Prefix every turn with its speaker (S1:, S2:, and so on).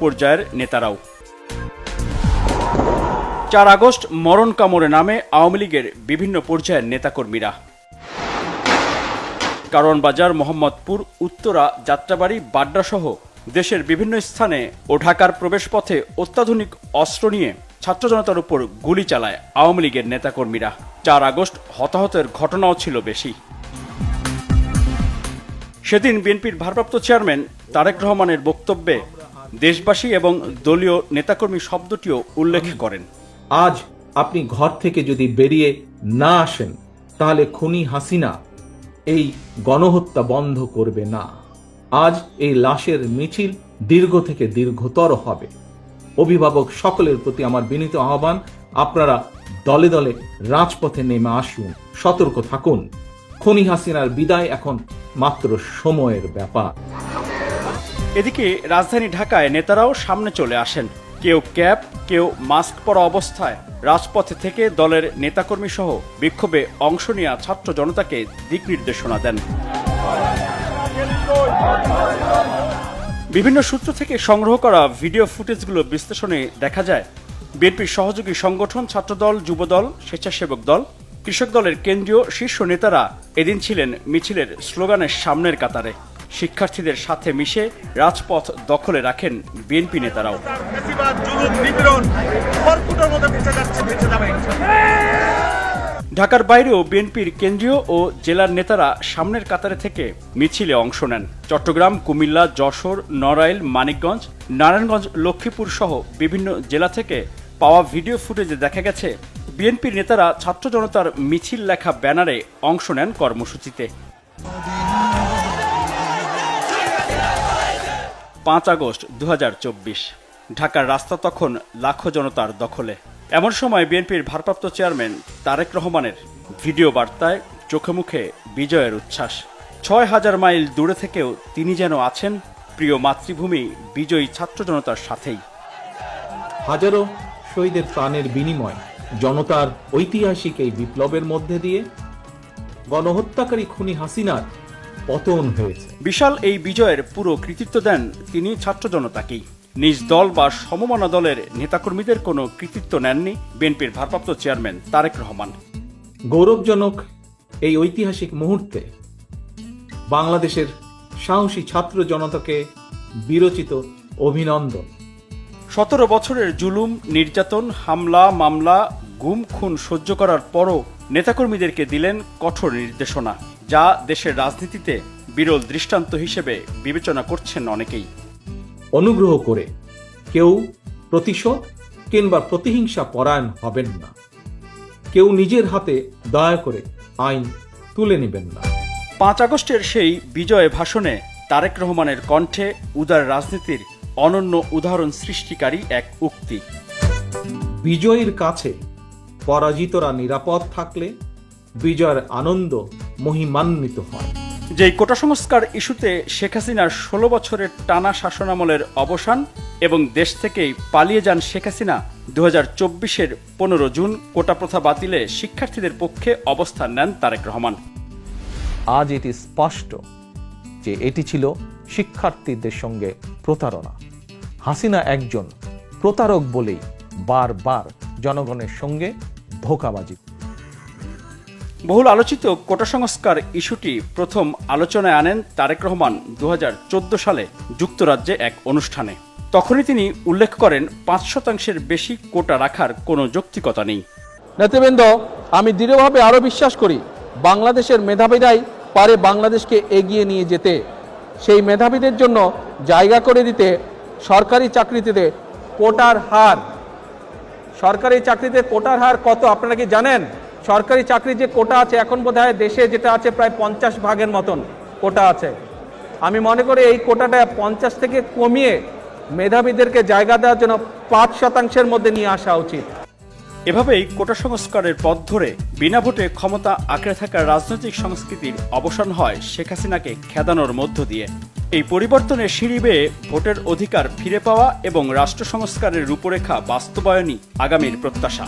S1: পর্যায়ের নেতারাও। 4 আগস্ট মরণ কামড়ে নামে আওয়ামী লীগের বিভিন্ন পর্যায়ের নেতাকর্মীরা। কারওয়ান বাজার, মোহাম্মদপুর, উত্তরা, যাত্রাবাড়ি, বাড্ডা সহ দেশের বিভিন্ন স্থানে ও ঢাকার প্রবেশপথে অত্যাধুনিক অস্ত্র নিয়ে ছাত্র জনতার উপর গুলি চালায় আওয়ামী লীগের নেতাকর্মীরা। 4 আগস্ট হতাহতের ঘটনাও ছিল বেশি। সেদিন বিএনপির ভারপ্রাপ্ত চেয়ারম্যান তারেক রহমানের বক্তব্যে দেশবাসী এবং দলীয় নেতাকর্মী শব্দটিও উল্লেখ করেন।
S2: আজ আপনি ঘর থেকে যদি বেরিয়ে না আসেন তাহলে খুনি হাসিনা এই গণহত্যা বন্ধ করবে না। আজ এই লাশের মিছিল দীর্ঘ থেকে দীর্ঘতর হবে। অভিভাবক সকলের প্রতি আমার বিনীত আহ্বান, আপনারা দলে দলে রাজপথে নেমে আসুন, সতর্ক থাকুন। খুনি হাসিনার বিদায় এখন মাত্র সময়ের ব্যাপার।
S1: এদিকে রাজধানী ঢাকায় নেতারাও সামনে চলে আসেন। কেউ ক্যাপ, কেউ মাস্ক পরা অবস্থায় রাজপথে থেকে দলের নেতাকর্মী সহ বিক্ষোভে অংশ নেওয়া ছাত্র জনতাকে দিক নির্দেশনা দেন। বিভিন্ন সূত্র থেকে সংগ্রহ করা ভিডিও ফুটেজগুলো বিশ্লেষণে দেখা যায়, বিএনপির সহযোগী সংগঠন ছাত্রদল, যুবদল, স্বেচ্ছাসেবক দল, কৃষক দলের কেন্দ্রীয় শীর্ষ নেতারা এদিন ছিলেন মিছিলের স্লোগানের সামনের কাতারে। শিক্ষার্থীদের সাথে মিশে রাজপথ দখলে রাখেন বিএনপি নেতারাও। ঢাকার বাইরেও বিএনপির কেন্দ্রীয় ও জেলার নেতারা সামনের কাতারে থেকে মিছিলে অংশ নেন। চট্টগ্রাম, কুমিল্লা, যশোর, নড়াইল, মানিকগঞ্জ, নারায়ণগঞ্জ, লক্ষ্মীপুর সহ বিভিন্ন জেলা থেকে পাওয়া ভিডিও ফুটেজে দেখা গেছে বিএনপির নেতারা ছাত্র জনতার মিছিল লেখা ব্যানারে অংশ নেন কর্মসূচিতে। 5 আগস্ট 2024 ঢাকার রাস্তা তখন লাখো জনতার দখলে। এমন সময় বিএনপির ভারপ্রাপ্ত চেয়ারম্যান তারেক রহমানের ভিডিও বার্তায় চোখে মুখে বিজয়ের উচ্ছ্বাস। 6000 মাইল দূরে থেকেও তিনি যেন আছেন প্রিয় মাতৃভূমি বিজয়ী ছাত্র জনতার সাথেই।
S2: হাজারো শহীদের প্রাণের বিনিময় জনতার ঐতিহাসিক এই বিপ্লবের মধ্যে দিয়ে গণহত্যাকারী খুনি হাসিনার পতন হয়েছে।
S1: বিশাল এই বিজয়ের পুরো কৃতিত্ব দেন তিনি ছাত্র জনতাকেই। নিজ দল বা সমমনা দলের নেতাকর্মীদের কোনো কৃতিত্ব নেননি বিএনপির ভারপ্রাপ্ত চেয়ারম্যান তারেক রহমান।
S2: গৌরবজনক এই ঐতিহাসিক মুহূর্তে বাংলাদেশের সাহসী ছাত্র জনতাকে বিরচিত অভিনন্দন।
S1: 17 বছরের জুলুম, নির্যাতন, হামলা, মামলা, গুম, খুন সহ্য করার পরও নেতাকর্মীদেরকে দিলেন কঠোর নির্দেশনা, যা দেশের রাজনীতিতে বিরল দৃষ্টান্ত হিসেবে বিবেচনা করছেন অনেকেই।
S2: অনুগ্রহ করে কেউ প্রতিশোধ কিংবা প্রতিহিংসা পরায়ণ হবেন না। কেউ নিজের হাতে দয়া করে আইন তুলে নেবেন না।
S1: 5 আগস্টের সেই বিজয় ভাষণে তারেক রহমানের কণ্ঠে উদার রাজনীতির অনন্য উদাহরণ সৃষ্টিকারী এক উক্তি।
S2: বিজয়ের কাছে পরাজিতরা নিরাপদ থাকলে বিজয়ের আনন্দ মহিমান্বিত হয়।
S1: যেই কোটা সংস্কার ইস্যুতে শেখ হাসিনার 16 বছরের টানা শাসনামলের অবসান এবং দেশ থেকেই পালিয়ে যান শেখ হাসিনা, 2024-এর 15 জুন কোটা প্রথা বাতিলে শিক্ষার্থীদের পক্ষে অবস্থান নেন তারেক রহমান।
S3: আজ এটি স্পষ্ট যে এটি ছিল শিক্ষার্থীদের সঙ্গে প্রতারণা। হাসিনা একজন প্রতারক বলেই বারবার জনগণের সঙ্গে ধোঁকাবাজি।
S1: বহুল আলোচিত কোটা সংস্কার ইস্যুটি প্রথম আলোচনায় আনেন তারেক রহমান 2014 সালে যুক্তরাজ্যে এক অনুষ্ঠানে। তখনই তিনি উল্লেখ করেন 5% বেশি কোটা রাখার কোনো যৌক্তিকতা নেই।
S4: নেতৃবৃন্দ, আমি দৃঢ়ভাবে আরও বিশ্বাস করি বাংলাদেশের মেধাবীরাই পারে বাংলাদেশকে এগিয়ে নিয়ে যেতে। সেই মেধাবীদের জন্য জায়গা করে দিতে সরকারি চাকরিতে কোটার হার কত আপনারা কি জানেন? সরকারি চাকরির যে কোটা আছে এখন বোধহয় দেশে যেটা আছে প্রায় 50 ভাগের মতন কোটা আছে। আমি মনে করি এই কোটাটা 50 থেকে কমিয়ে মেধাবীদেরকে জায়গা দেওয়ার জন্য 5% মধ্যে নিয়ে আসা উচিত।
S1: এভাবেই কোটা সংস্কারের পথ ধরে বিনা ভোটে ক্ষমতা আঁকড়ে থাকা রাজনৈতিক সংস্কৃতির অবসান হয় শেখ হাসিনাকে খেদানোর মধ্য দিয়ে। এই পরিবর্তনের সিঁড়ি বেয়ে ভোটের অধিকার ফিরে পাওয়া এবং রাষ্ট্র সংস্কারের রূপরেখা বাস্তবায়নই আগামীর প্রত্যাশা।